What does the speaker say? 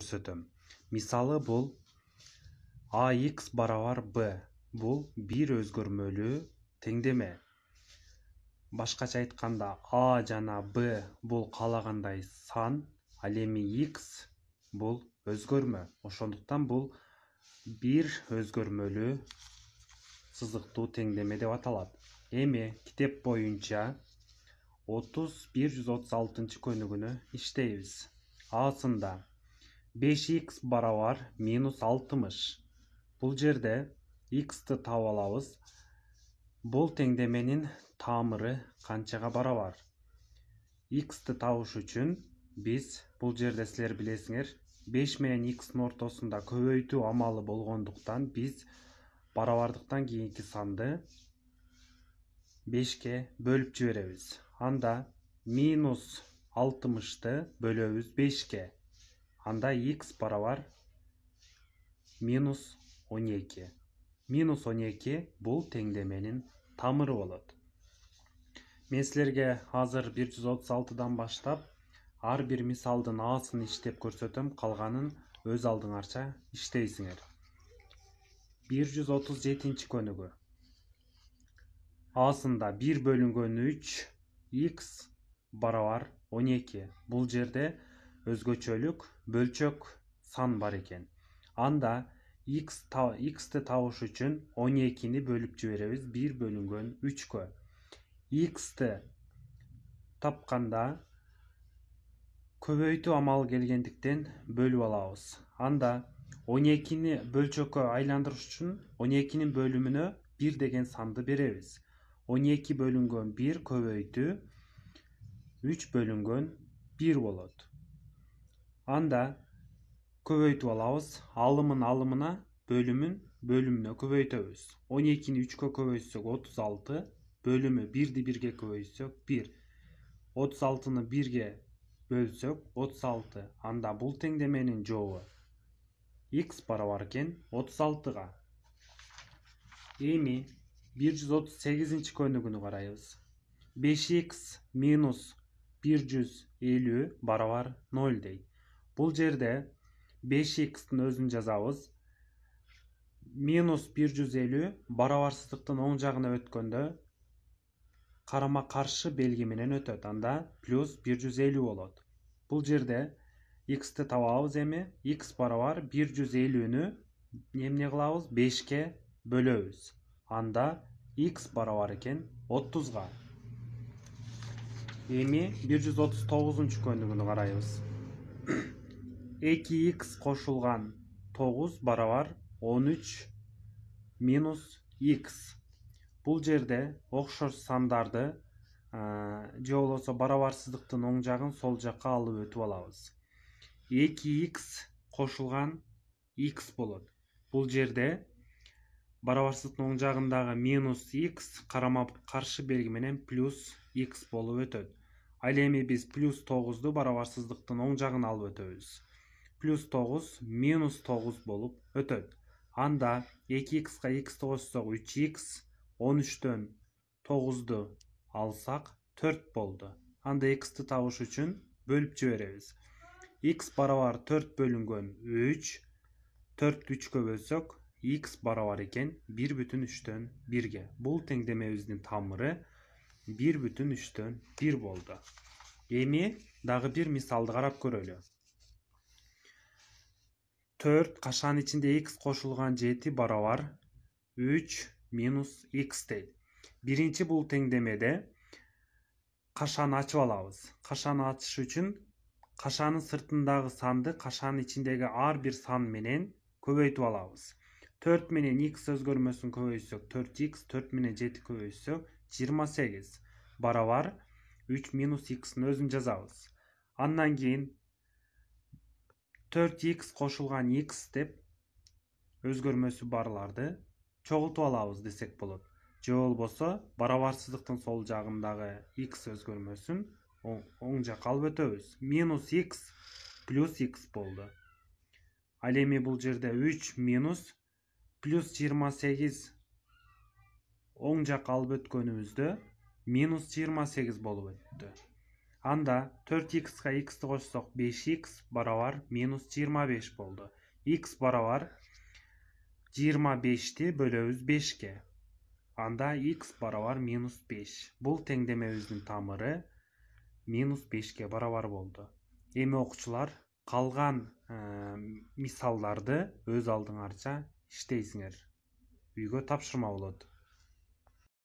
көрсөтөм. Мисалы бул ax барабар b. Бул бир өзгөрмөлүү теңдеме. Башкача айтканда a жана b бул каалагандай сан, ал эми x бул өзгөрмө. Ошондуктан бул бир өзгөрмөлүү сызыктуу теңдеме деп аталат. Эми китеп боюнча 136 көнүгүнү иштейбиз. Асында 5x барабар минус 60. Бул жерде x'ты таап алабыз. Бул теңдеменин тамыры канчага барабар? X'ты табыш үчүн биз бул жерде силер билесиңер 5 менен x'тин ортосунда көбөйтүү амалы болгондуктан биз барабардыктан кийинки санды 5ке бөлүп жиберебиз. Анда минус 60-ты бөлөбүз 5ке. Анда x барабар минус 12. Минус 12 бул теңдеменин тамыры болот. Мен силерге азыр 136-дан баштап ар бир мисалдын асын иштеп көрсөтөм, калганын өз алдыңарча иштейсиңер. 137 көнүгү. Асында 1 бөлүнгөн 3 x барабар 12. Бул жерде өзгөчөлүк бөлчөк сан бар экен. Анда x'ты табыш үчүн 12-ни бөлүп жиберебиз 1 бөлүнгөн 3кө. X'ты тапканда көбөйтүү амалы келгендиктен бөлүп алабыз. Анда 12-ни бөлчөккө айландырыш үчүн 12-нин бөлүмүнө 1 деген санды беребиз. 12 бөлүнгөн 1 көбөйтүү 3 бөлүнгөн 1 болот. Анда көбөйтүп алабыз. Алымын алымына, бөлүмүн бөлүмүнө көбөйтөбүз. 12-ни 3кө көбөйтсөк 36, бөлүмү 1-ди 1ге көбөйтсөк 1. 36-ны 1ге бөлсөк 36. Анда бул теңдеменин жообу x барабар экен 36-га. Эми 138 көнүгүнү карайбыз. 5x минус 150 барабар 0 дейт. Бул жерде 5x'тин өзүн жазабыз. Минус 150 барабарсыздыктын оң жагына өткөндө карама каршы белги менен өтөт. Анда плюс 150 болот. Бул жерде x'ты табабыз. Эми x барабар 150-нү эмне кылабыз? 5ке бөлөбүз. Анда x барабар экен 30-га. Эми 139 көнүгүнү карайбыз. 2x кошулган 9 барабар 13 минус x. Бул жерде окшош сандарды же болбосо барабарсыздыктын оң жагын сол жакка алып өтүп алабыз. 2x кошулган x болот. Бул жерде барабарсыздыктын оң жагындагы минус x карама каршы белги менен плюс x болуп өтөт. Ал эми биз плюс 9-ду барабарсыздыктын оң жагына алып өтөбүз. Плюс 9 минус 9 болуп өтөт. Анда 2x'ка x'ти кошсок 3x, 13-төн 9-ду алсак 4 болду. Анда x'ти табыш үчүн бөлүп жиберебиз. x барабар 4 бөлүнгөн 3, 4-тү 3кө бөлсөк x барабар экен 1,3-төн 1ге. Бул теңдемебиздин тамыры 1,3-төн 1 болду. Эми дагы бир мисалды карап көрөлү. 4 кашанын ичинде x кошулган 7 барабар 3 минус x дейт. Биринчи бул теңдемеде кашаны ачып алабыз. Кашаны ачыш үчүн кашанын сыртындагы санды кашанын ичиндеги ар бир сан менен көбөйтүп алабыз. 4 менен x өзгөрмөсүн көбөйтсөк 4x, 4 менен 7 көбөйтсөк 28 барабар 3 минус x'ин өзүн жазабыз. Андан кийин 4x кошулган x деп өзгөрмөсү барларды чогултуп алабыз десек болот. Же болбосо барабарсыздыктын сол жагындагы x өзгөрмөсүн оң жакка алып өтөбүз. Минус x плюс x болду. Ал эми бул жерде 3 минус плюс 28 оң жакка алып өткөнүбүздө минус 28 болуп өттү. Анда 4x'ga x'ti qo'shsaq 5x barobar minus 25 bo'ldi. X barobar 25'ti bölöbüz 5'ge. Anda x barobar minus 5. Бұл теңдемебиздин тамыры minus 5'ge barobar болду. Эми окуучулар калган мисалдарды өз алдыңарча иштейсиңер. Үйгө тапшырма болот.